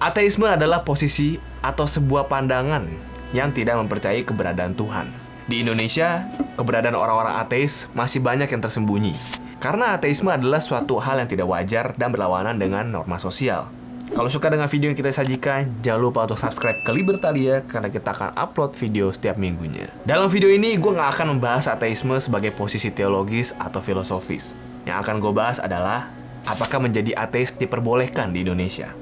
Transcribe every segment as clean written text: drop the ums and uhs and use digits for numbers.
Ateisme adalah posisi atau sebuah pandangan yang tidak mempercayai keberadaan Tuhan. Di Indonesia, keberadaan orang-orang ateis masih banyak yang tersembunyi. Karena ateisme adalah suatu hal yang tidak wajar dan berlawanan dengan norma sosial. Kalau suka dengan video yang kita sajikan, jangan lupa untuk subscribe ke Libertalia karena kita akan upload video setiap minggunya. Dalam video ini, gue nggak akan membahas ateisme sebagai posisi teologis atau filosofis. Yang akan gue bahas adalah, apakah menjadi ateis diperbolehkan di Indonesia?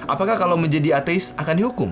Apakah kalau menjadi ateis akan dihukum?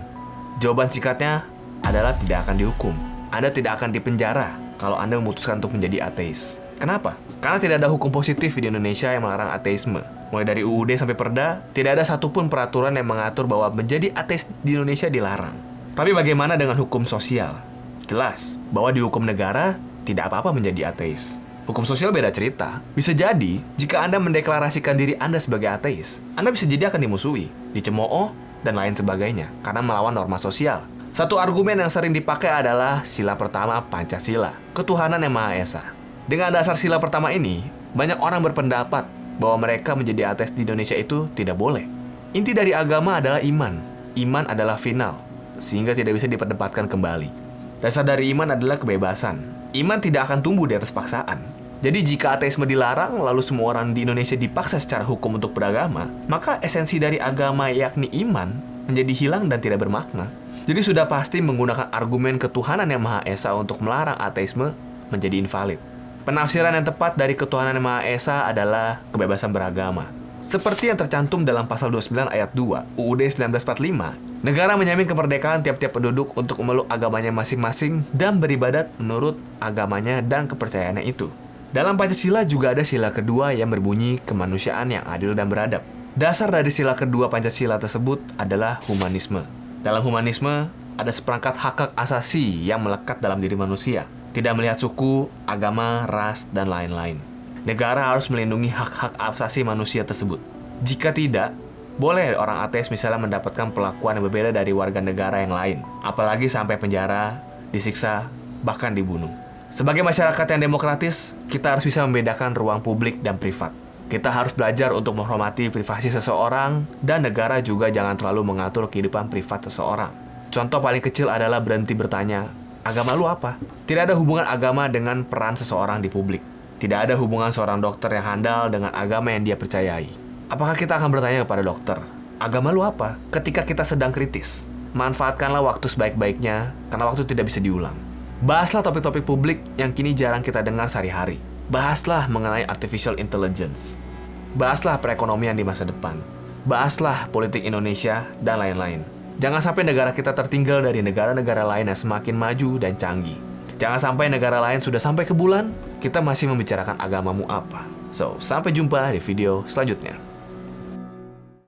Jawaban singkatnya adalah tidak akan dihukum. Anda tidak akan dipenjara kalau Anda memutuskan untuk menjadi ateis. Kenapa? Karena tidak ada hukum positif di Indonesia yang melarang ateisme. Mulai dari UUD sampai Perda, tidak ada satupun peraturan yang mengatur bahwa menjadi ateis di Indonesia dilarang. Tapi bagaimana dengan hukum sosial? Jelas bahwa di hukum negara tidak apa-apa menjadi ateis. Hukum sosial beda cerita. Bisa jadi, jika Anda mendeklarasikan diri Anda sebagai ateis, Anda bisa jadi akan dimusuhi, dicemooh, dan lain sebagainya, karena melawan norma sosial. Satu argumen yang sering dipakai adalah sila pertama Pancasila, ketuhanan yang Maha Esa. Dengan dasar sila pertama ini, banyak orang berpendapat bahwa mereka menjadi ateis di Indonesia itu tidak boleh. Inti dari agama adalah iman. Iman adalah final, sehingga tidak bisa diperdebatkan kembali. Dasar dari iman adalah kebebasan. Iman tidak akan tumbuh di atas paksaan. Jadi jika ateisme dilarang, lalu semua orang di Indonesia dipaksa secara hukum untuk beragama, maka esensi dari agama yakni iman menjadi hilang dan tidak bermakna. Jadi sudah pasti menggunakan argumen ketuhanan yang Maha Esa untuk melarang ateisme menjadi invalid. Penafsiran yang tepat dari ketuhanan yang Maha Esa adalah kebebasan beragama. Seperti yang tercantum dalam pasal 29 ayat 2 UUD 1945, negara menjamin kemerdekaan tiap-tiap penduduk untuk memeluk agamanya masing-masing dan beribadat menurut agamanya dan kepercayaannya itu. Dalam Pancasila juga ada sila kedua yang berbunyi kemanusiaan yang adil dan beradab. Dasar dari sila kedua Pancasila tersebut adalah humanisme. Dalam humanisme, ada seperangkat hak-hak asasi yang melekat dalam diri manusia, tidak melihat suku, agama, ras, dan lain-lain. Negara harus melindungi hak-hak asasi manusia tersebut. Jika tidak, boleh orang ateis misalnya mendapatkan perlakuan yang berbeda dari warga negara yang lain, apalagi sampai penjara, disiksa, bahkan dibunuh. Sebagai masyarakat yang demokratis, kita harus bisa membedakan ruang publik dan privat. Kita harus belajar untuk menghormati privasi seseorang, dan negara juga jangan terlalu mengatur kehidupan privat seseorang. Contoh paling kecil adalah berhenti bertanya, agama lu apa? Tidak ada hubungan agama dengan peran seseorang di publik. Tidak ada hubungan seorang dokter yang handal dengan agama yang dia percayai. Apakah kita akan bertanya kepada dokter, agama lu apa? Ketika kita sedang kritis, manfaatkanlah waktu sebaik-baiknya, karena waktu tidak bisa diulang. Bahaslah topik-topik publik yang kini jarang kita dengar sehari-hari. Bahaslah mengenai artificial intelligence. Bahaslah perekonomian di masa depan. Bahaslah politik Indonesia, dan lain-lain. Jangan sampai negara kita tertinggal dari negara-negara lain yang semakin maju dan canggih. Jangan sampai negara lain sudah sampai ke bulan, kita masih membicarakan agamamu apa. So, sampai jumpa di video selanjutnya.